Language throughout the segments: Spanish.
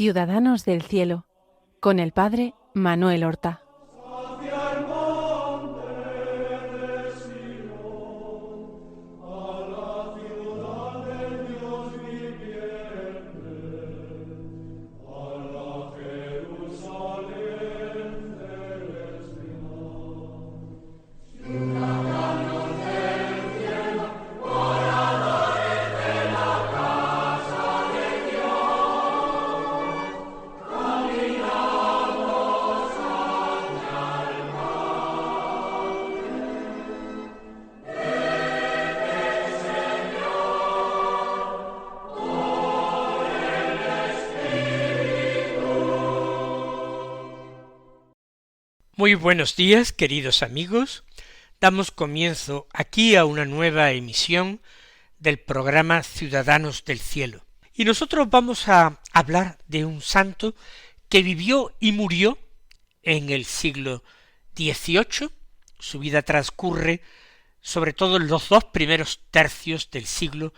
Ciudadanos del Cielo, con el Padre Manuel Horta. Muy buenos días, queridos amigos. Damos comienzo aquí a una nueva emisión del programa Ciudadanos del Cielo. Y nosotros vamos a hablar de un santo que vivió y murió en el siglo XVIII. Su vida transcurre sobre todo en los dos primeros tercios del siglo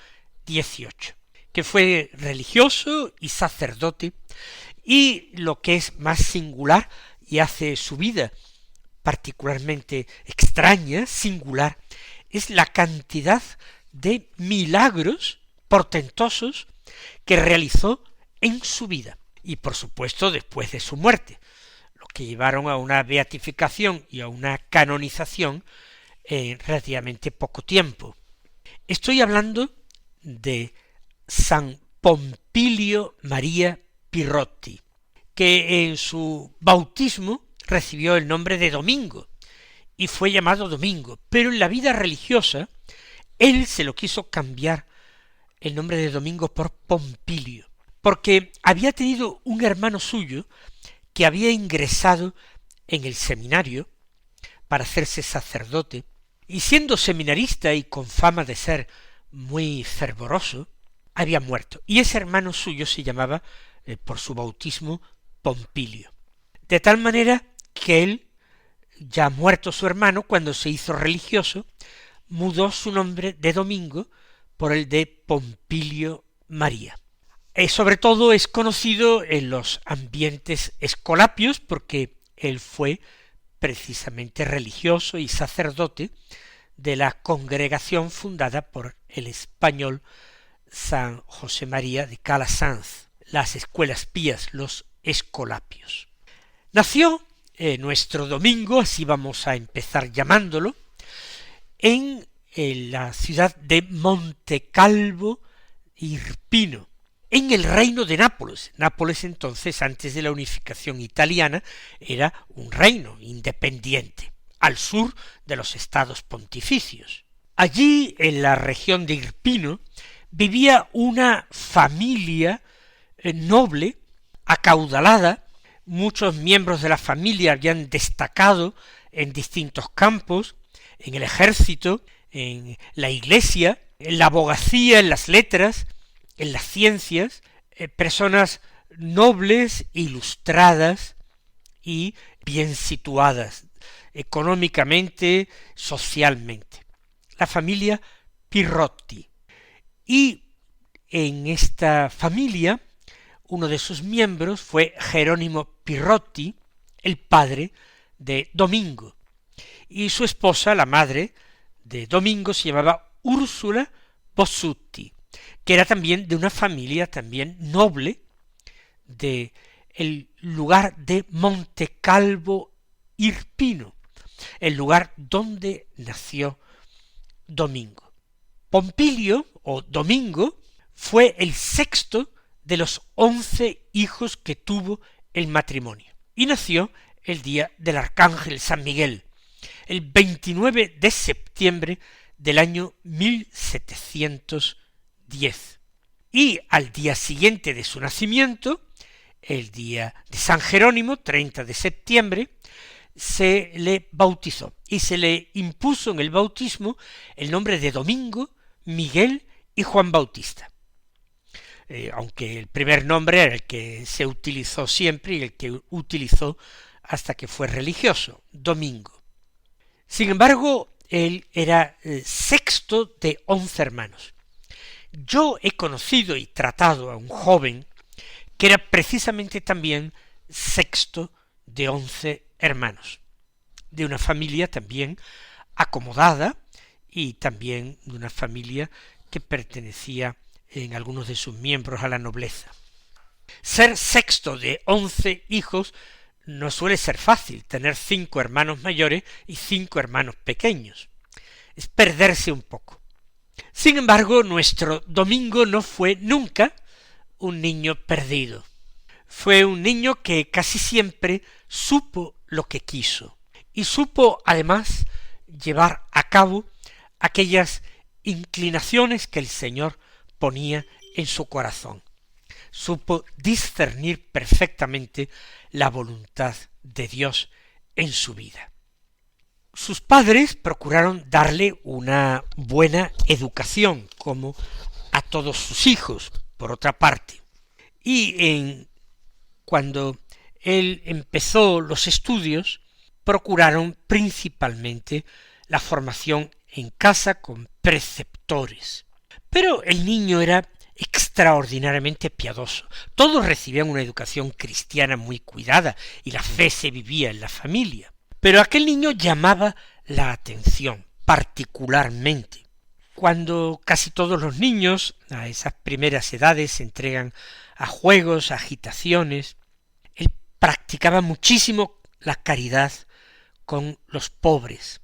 XVIII, que fue religioso y sacerdote, y lo que es más singular y hace su vida particularmente extraña, singular, es la cantidad de milagros portentosos que realizó en su vida, y por supuesto después de su muerte, lo que llevaron a una beatificación y a una canonización en relativamente poco tiempo. Estoy hablando de San Pompilio María Pirrotti, que en su bautismo recibió el nombre de Domingo y fue llamado Domingo, pero en la vida religiosa él se lo quiso cambiar el nombre de Domingo por Pompilio, porque había tenido un hermano suyo que había ingresado en el seminario para hacerse sacerdote, y siendo seminarista y con fama de ser muy fervoroso, había muerto, y ese hermano suyo se llamaba, por su bautismo, Pompilio. De tal manera que él, ya muerto su hermano, cuando se hizo religioso, mudó su nombre de Domingo por el de Pompilio María. Sobre todo es conocido en los ambientes escolapios, porque él fue precisamente religioso y sacerdote de la congregación fundada por el español San José María de Calasanz, las escuelas pías, los escolapios. Nació nuestro Domingo, así vamos a empezar llamándolo, en la ciudad de Montecalvo Irpino, en el reino de Nápoles. Nápoles entonces, antes de la unificación italiana, era un reino independiente, al sur de los estados pontificios. Allí, en la región de Irpino, vivía una familia noble, acaudalada. Muchos miembros de la familia habían destacado en distintos campos, en el ejército, en la iglesia, en la abogacía, en las letras, en las ciencias, personas nobles, ilustradas y bien situadas económicamente, socialmente. La familia Pirrotti. Y en esta familia, uno de sus miembros fue Jerónimo Pirrotti, el padre de Domingo, y su esposa, la madre de Domingo, se llamaba Úrsula Bossuti, que era también de una familia también noble de el lugar de Montecalvo Irpino, el lugar donde nació Domingo. Pompilio, o Domingo, fue el sexto de los 11 hijos que tuvo el matrimonio, y nació el día del Arcángel San Miguel, el 29 de septiembre del año 1710. Y al día siguiente de su nacimiento, el día de San Jerónimo, 30 de septiembre, se le bautizó, y se le impuso en el bautismo el nombre de Domingo, Miguel y Juan Bautista. Aunque el primer nombre era el que se utilizó siempre y el que utilizó hasta que fue religioso, Domingo. Sin embargo, él era sexto de 11 hermanos. Yo he conocido y tratado a un joven que era precisamente también sexto de 11 hermanos, de una familia también acomodada y también de una familia que pertenecía en algunos de sus miembros a la nobleza. Ser sexto de 11 hijos no suele ser fácil, tener 5 hermanos mayores y 5 hermanos pequeños. Es perderse un poco. Sin embargo, nuestro Domingo no fue nunca un niño perdido. Fue un niño que casi siempre supo lo que quiso y supo además llevar a cabo aquellas inclinaciones que el Señor ponía en su corazón. Supo discernir perfectamente la voluntad de Dios en su vida. Sus padres procuraron darle una buena educación, como a todos sus hijos, por otra parte. Y cuando él empezó los estudios, procuraron principalmente la formación en casa con preceptores. Pero el niño era extraordinariamente piadoso. Todos recibían una educación cristiana muy cuidada y la fe se vivía en la familia. Pero aquel niño llamaba la atención particularmente. Cuando casi todos los niños a esas primeras edades se entregan a juegos, a agitaciones, él practicaba muchísimo la caridad con los pobres.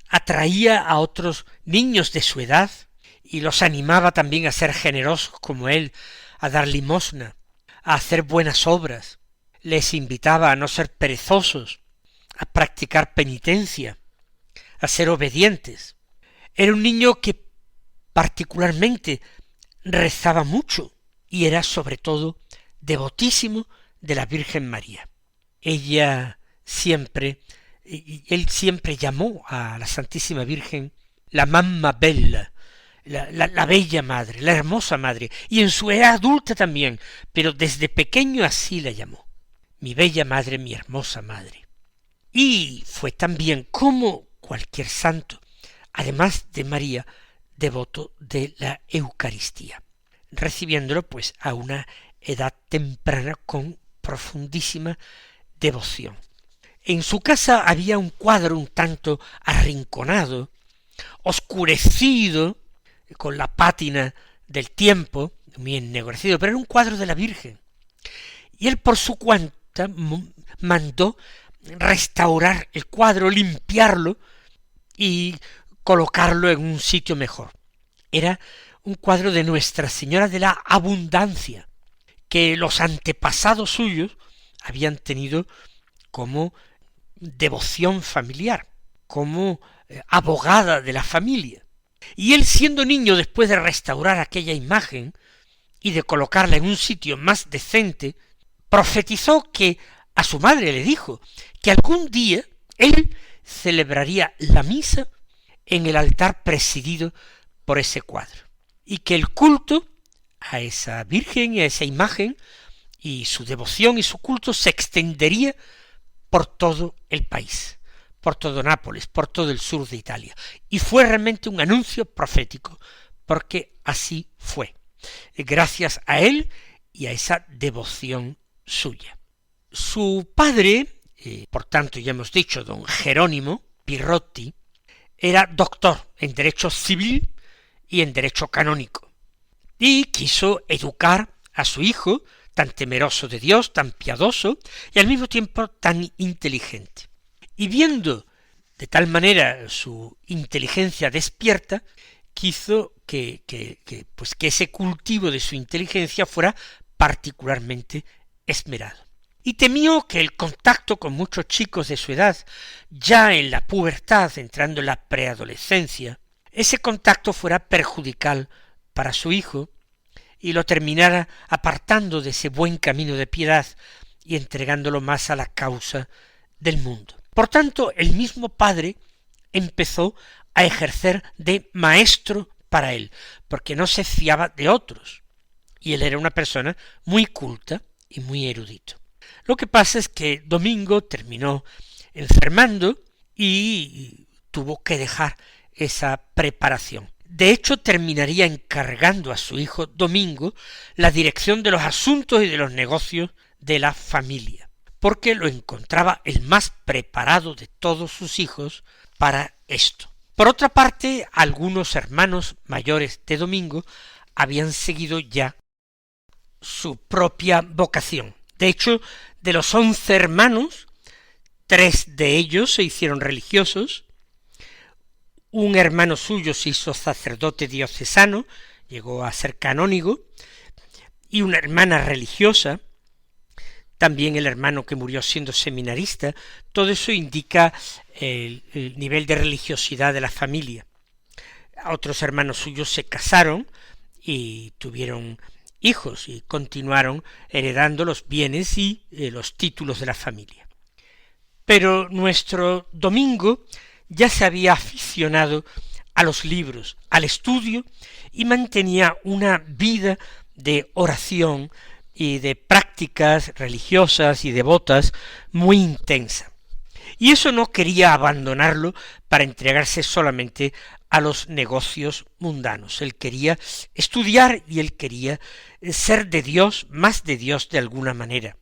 Atraía a otros niños de su edad y los animaba también a ser generosos como él, a dar limosna, a hacer buenas obras. Les invitaba a no ser perezosos, a practicar penitencia, a ser obedientes. Era un niño que particularmente rezaba mucho y era sobre todo devotísimo de la Virgen María. Él siempre llamó a la Santísima Virgen la Mamma Bella, la bella madre, la hermosa madre, y en su edad adulta también, pero desde pequeño así la llamó, mi bella madre, mi hermosa madre. Y fue también, como cualquier santo, además de María, devoto de la Eucaristía, recibiéndolo pues a una edad temprana con profundísima devoción. En su casa había un cuadro un tanto arrinconado, oscurecido, con la pátina del tiempo, muy ennegrecido, pero era un cuadro de la Virgen. Y él por su cuenta mandó restaurar el cuadro, limpiarlo y colocarlo en un sitio mejor. Era un cuadro de Nuestra Señora de la Abundancia, que los antepasados suyos habían tenido como devoción familiar, como abogada de la familia. Y él, siendo niño, después de restaurar aquella imagen y de colocarla en un sitio más decente, profetizó que a su madre le dijo que algún día él celebraría la misa en el altar presidido por ese cuadro, y que el culto a esa Virgen y a esa imagen, y su devoción y su culto se extendería por todo el país, por todo Nápoles, por todo el sur de Italia. Y fue realmente un anuncio profético, porque así fue, gracias a él y a esa devoción suya. Su padre, por tanto ya hemos dicho, don Jerónimo Pirrotti, era doctor en Derecho Civil y en Derecho Canónico, y quiso educar a su hijo, tan temeroso de Dios, tan piadoso, y al mismo tiempo tan inteligente. Y viendo de tal manera su inteligencia despierta, quiso que ese cultivo de su inteligencia fuera particularmente esmerado. Y temió que el contacto con muchos chicos de su edad, ya en la pubertad, entrando en la preadolescencia, ese contacto fuera perjudicial para su hijo y lo terminara apartando de ese buen camino de piedad y entregándolo más a la causa del mundo. Por tanto, el mismo padre empezó a ejercer de maestro para él, porque no se fiaba de otros, y él era una persona muy culta y muy erudito. Lo que pasa es que Domingo terminó enfermando y tuvo que dejar esa preparación. de hecho terminaría encargando a su hijo Domingo la dirección de los asuntos y de los negocios de la familia, porque lo encontraba el más preparado de todos sus hijos para esto. Por otra parte, algunos hermanos mayores de Domingo habían seguido ya su propia vocación. De hecho, de los 11 hermanos, 3 de ellos se hicieron religiosos, un hermano suyo se hizo sacerdote diocesano, llegó a ser canónigo, y una hermana religiosa, también el hermano que murió siendo seminarista. Todo eso indica el nivel de religiosidad de la familia. Otros hermanos suyos se casaron y tuvieron hijos y continuaron heredando los bienes y los títulos de la familia. Pero nuestro Domingo ya se había aficionado a los libros, al estudio, y mantenía una vida de oración y de prácticas religiosas y devotas muy intensa. Y eso no quería abandonarlo para entregarse solamente a los negocios mundanos. Él quería estudiar y él quería ser de Dios, más de Dios de alguna manera.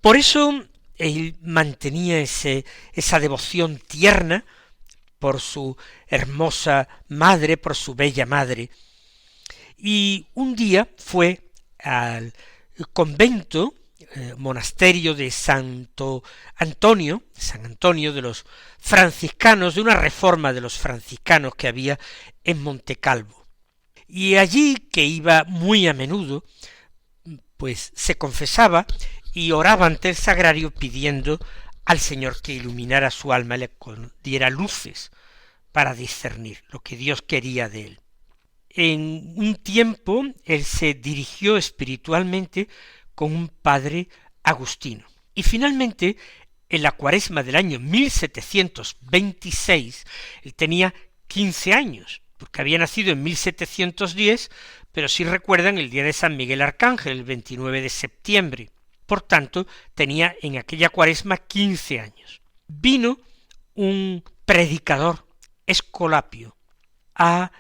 Por eso él mantenía esa devoción tierna por su hermosa madre, por su bella madre, y un día fue al convento, monasterio de San Antonio de los franciscanos, de una reforma de los franciscanos que había en Montecalvo. Y allí, que iba muy a menudo, pues se confesaba y oraba ante el sagrario pidiendo al Señor que iluminara su alma y le diera luces para discernir lo que Dios quería de él. En un tiempo él se dirigió espiritualmente con un padre agustino. Y finalmente, en la Cuaresma del año 1726, él tenía 15 años, porque había nacido en 1710, pero si recuerdan el día de San Miguel Arcángel, el 29 de septiembre. Por tanto, tenía en aquella Cuaresma 15 años. Vino un predicador escolapio a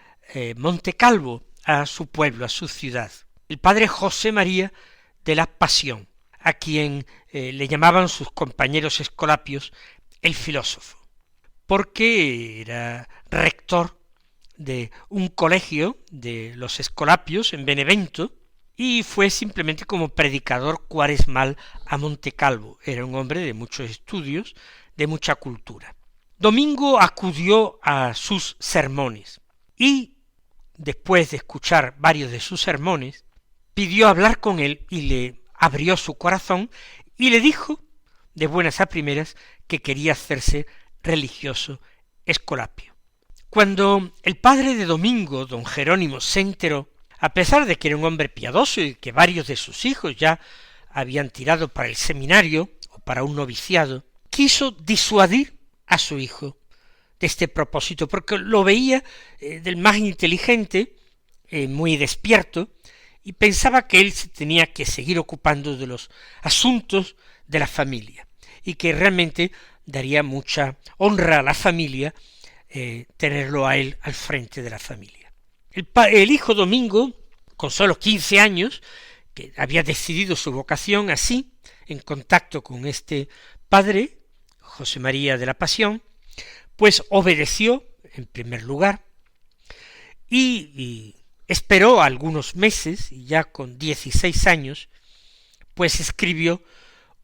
Montecalvo, a su pueblo, a su ciudad, el padre José María de la Pasión, a quien le llamaban sus compañeros escolapios el filósofo, porque era rector de un colegio de los escolapios en Benevento, y fue simplemente como predicador cuaresmal a Montecalvo. Era un hombre de muchos estudios, de mucha cultura. Domingo acudió a sus sermones, y después de escuchar varios de sus sermones, pidió hablar con él y le abrió su corazón y le dijo, de buenas a primeras, que quería hacerse religioso escolapio. Cuando el padre de Domingo, don Jerónimo, se enteró, a pesar de que era un hombre piadoso y que varios de sus hijos ya habían tirado para el seminario o para un noviciado, quiso disuadir a su hijo de este propósito, porque lo veía del más inteligente, muy despierto, y pensaba que él se tenía que seguir ocupando de los asuntos de la familia, y que realmente daría mucha honra a la familia tenerlo a él al frente de la familia. El hijo Domingo, con solo 15 años, que había decidido su vocación así, en contacto con este padre, José María de la Pasión, pues obedeció en primer lugar y esperó algunos meses, y ya con 16 años, pues escribió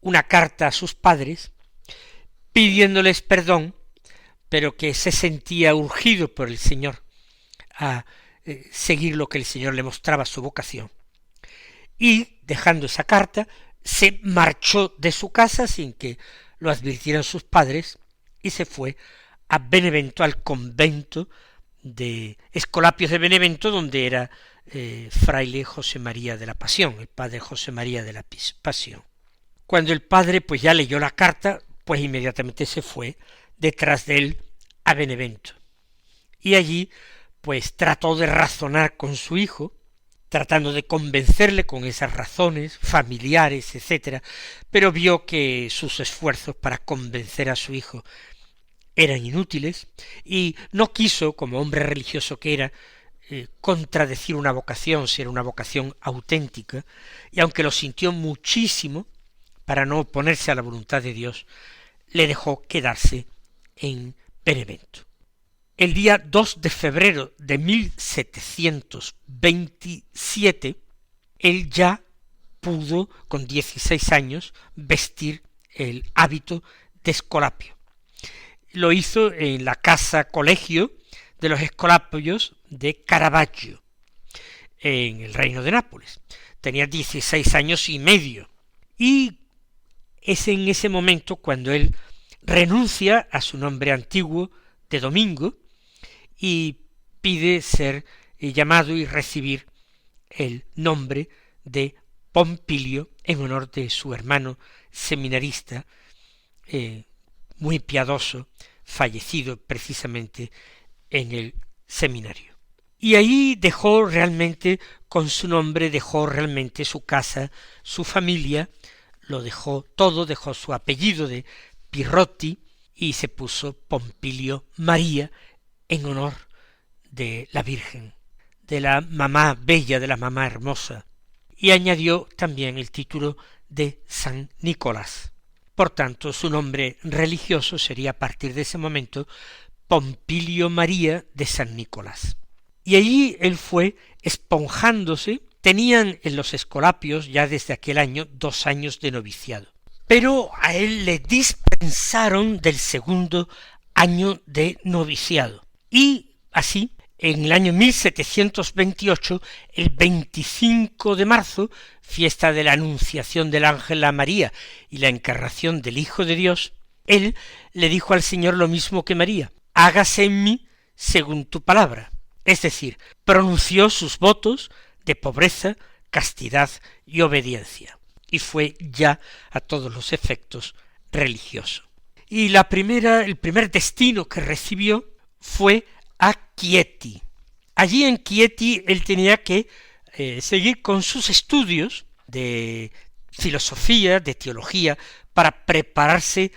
una carta a sus padres pidiéndoles perdón, pero que se sentía urgido por el Señor a seguir lo que el Señor le mostraba, su vocación. Y, dejando esa carta, se marchó de su casa sin que lo advirtieran sus padres y se fue a Benevento, al convento de Escolapios de Benevento, donde era fraile José María de la Pasión, el padre José María de la Pasión. Cuando el padre pues ya leyó la carta, pues inmediatamente se fue detrás de él a Benevento. Y allí pues trató de razonar con su hijo, tratando de convencerle con esas razones familiares, etcétera, pero vio que sus esfuerzos para convencer a su hijo eran inútiles, y no quiso, como hombre religioso que era, contradecir una vocación, si era una vocación auténtica, y aunque lo sintió muchísimo, para no oponerse a la voluntad de Dios, le dejó quedarse en Benevento. El día 2 de febrero de 1727, él ya pudo, con 16 años, vestir el hábito de escolapio. Lo hizo en la casa colegio de los escolapios de Caravaggio, en el reino de Nápoles. Tenía 16 años y medio. Y es en ese momento cuando él renuncia a su nombre antiguo de Domingo y pide ser llamado y recibir el nombre de Pompilio en honor de su hermano seminarista, muy piadoso, fallecido precisamente en el seminario. Y ahí dejó realmente, con su nombre, dejó realmente su casa, su familia, lo dejó todo, dejó su apellido de Pirrotti y se puso Pompilio María en honor de la Virgen, de la mamá bella, de la mamá hermosa, y añadió también el título de San Nicolás. Por tanto, su nombre religioso sería a partir de ese momento Pompilio María de San Nicolás. Y allí él fue esponjándose. Tenían en los escolapios ya desde aquel año 2 años de noviciado, pero a él le dispensaron del segundo año de noviciado. Y así, en el año 1728, el 25 de marzo, fiesta de la Anunciación del Ángel a María y la encarnación del Hijo de Dios, él le dijo al Señor lo mismo que María: hágase en mí según tu palabra. Es decir, pronunció sus votos de pobreza, castidad y obediencia, y fue ya a todos los efectos religioso. Y el primer destino que recibió fue a Chieti. Allí en Chieti él tenía que seguir con sus estudios de filosofía, de teología, para prepararse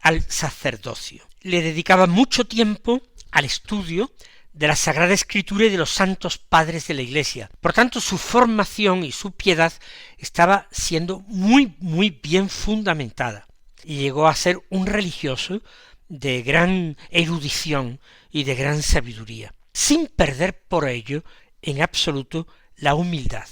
al sacerdocio. Le dedicaba mucho tiempo al estudio de la Sagrada Escritura y de los santos padres de la Iglesia. Por tanto, su formación y su piedad estaba siendo muy, muy bien fundamentada, y llegó a ser un religioso de gran erudición y de gran sabiduría, sin perder por ello en absoluto la humildad.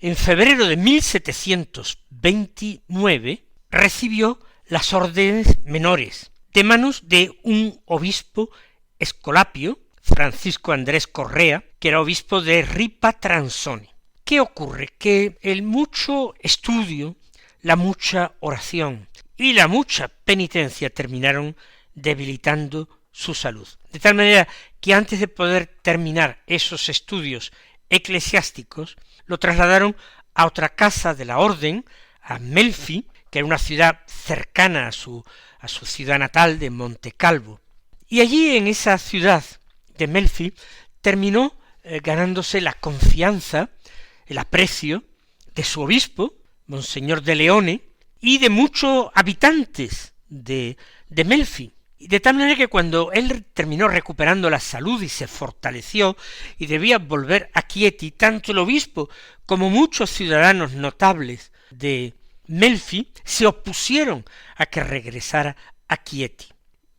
En febrero de 1729 recibió las órdenes menores de manos de un obispo escolapio, Francisco Andrés Correa, que era obispo de Ripa Transone. ¿Qué ocurre? Que el mucho estudio, la mucha oración y la mucha penitencia terminaron debilitando su salud. De tal manera que antes de poder terminar esos estudios eclesiásticos, lo trasladaron a otra casa de la orden, a Melfi, que era una ciudad cercana a su ciudad natal de Montecalvo. Y allí en esa ciudad de Melfi terminó ganándose la confianza, el aprecio de su obispo, Monseñor de Leone, y de muchos habitantes de Melfi. Y de tal manera que cuando él terminó recuperando la salud y se fortaleció y debía volver a Chieti, tanto el obispo como muchos ciudadanos notables de Melfi se opusieron a que regresara a Chieti.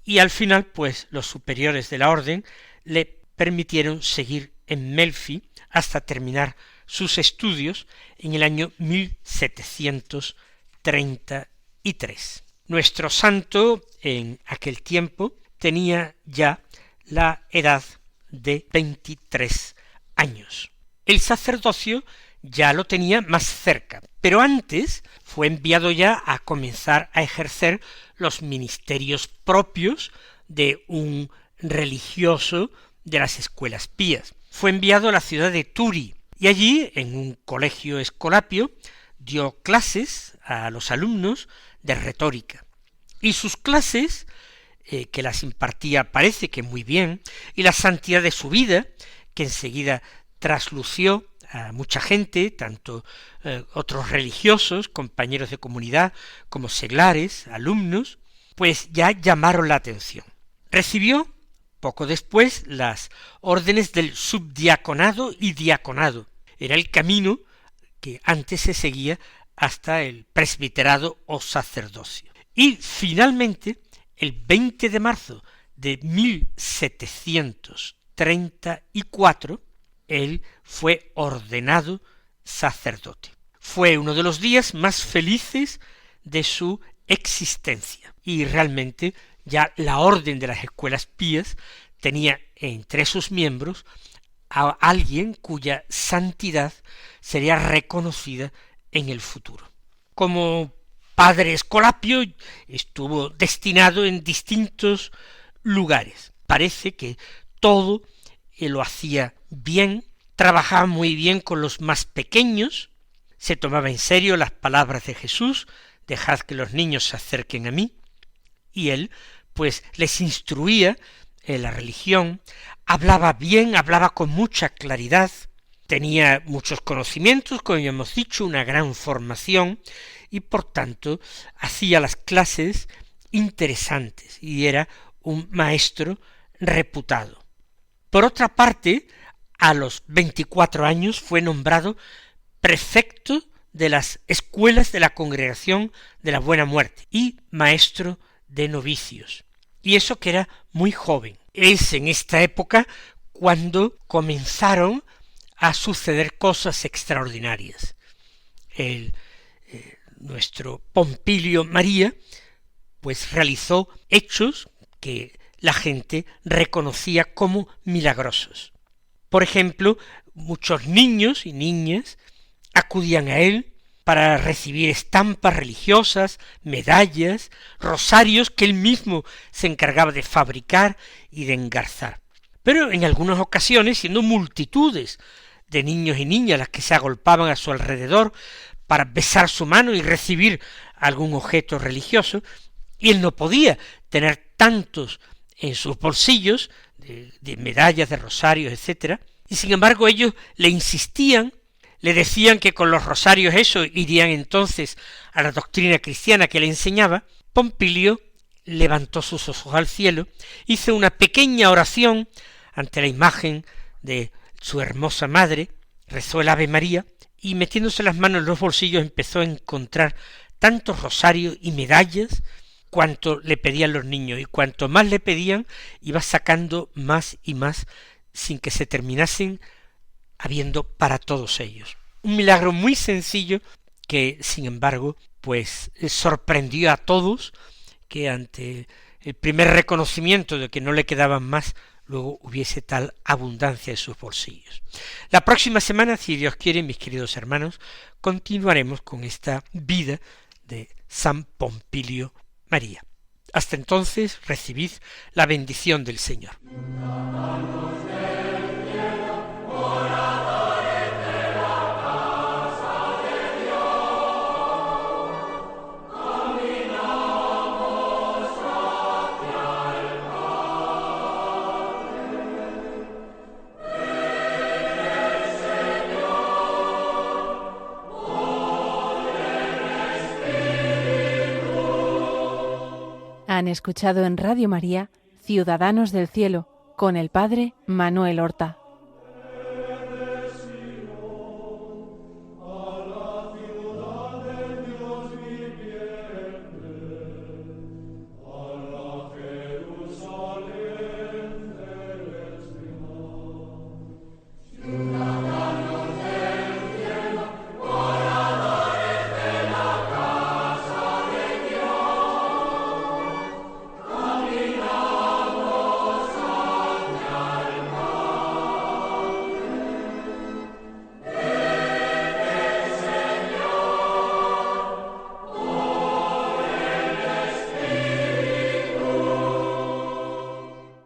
Y al final, pues, los superiores de la orden le permitieron seguir en Melfi hasta terminar sus estudios en el año 1733. Nuestro santo en aquel tiempo tenía ya la edad de 23 años. El sacerdocio ya lo tenía más cerca, pero antes fue enviado ya a comenzar a ejercer los ministerios propios de un religioso de las escuelas pías. Fue enviado a la ciudad de Turi, y allí, en un colegio escolapio, dio clases a los alumnos de retórica. Y sus clases, que las impartía parece que muy bien, y la santidad de su vida, que enseguida traslució a mucha gente, tanto otros religiosos, compañeros de comunidad, como seglares, alumnos, pues ya llamaron la atención Recibió poco después las órdenes del subdiaconado y diaconado. Era el camino que antes se seguía hasta el presbiterado o sacerdocio. Y finalmente, el 20 de marzo de 1734, él fue ordenado sacerdote. Fue uno de los días más felices de su existencia, y realmente ya la orden de las escuelas pías tenía entre sus miembros a alguien cuya santidad sería reconocida en el futuro. Como padre Escolapio estuvo destinado en distintos lugares. Parece que todo lo hacía bien, trabajaba muy bien con los más pequeños, se tomaba en serio las palabras de Jesús, dejad que los niños se acerquen a mí, y él pues les instruía en la religión, hablaba bien, hablaba con mucha claridad, tenía muchos conocimientos, como ya hemos dicho, una gran formación, y por tanto hacía las clases interesantes, y era un maestro reputado. Por otra parte, a los 24 años fue nombrado prefecto de las escuelas de la Congregación de la Buena Muerte y maestro de novicios, y eso que era muy joven. Es en esta época cuando comenzaron a suceder cosas extraordinarias. Nuestro Pompilio María pues realizó hechos que la gente reconocía como milagrosos. Por ejemplo, muchos niños y niñas acudían a él para recibir estampas religiosas, medallas, rosarios que él mismo se encargaba de fabricar y de engarzar. Pero en algunas ocasiones, siendo multitudes de niños y niñas las que se agolpaban a su alrededor para besar su mano y recibir algún objeto religioso, y él no podía tener tantos en sus bolsillos, de medallas, de rosarios, etc., y sin embargo ellos le insistían, le decían que con los rosarios eso irían entonces a la doctrina cristiana que le enseñaba. Pompilio levantó sus ojos al cielo, hizo una pequeña oración ante la imagen de su hermosa madre, rezó el Ave María, y metiéndose las manos en los bolsillos empezó a encontrar tantos rosarios y medallas cuanto le pedían los niños, y cuanto más le pedían, iba sacando más y más, sin que se terminasen habiendo para todos ellos. Un milagro muy sencillo que, sin embargo, pues sorprendió a todos, que ante el primer reconocimiento de que no le quedaban más, luego hubiese tal abundancia en sus bolsillos. La próxima semana, si Dios quiere, mis queridos hermanos, continuaremos con esta vida de San Pompilio María. Hasta entonces, recibid la bendición del Señor. Han escuchado en Radio María Ciudadanos del Cielo con el Padre Manuel Horta.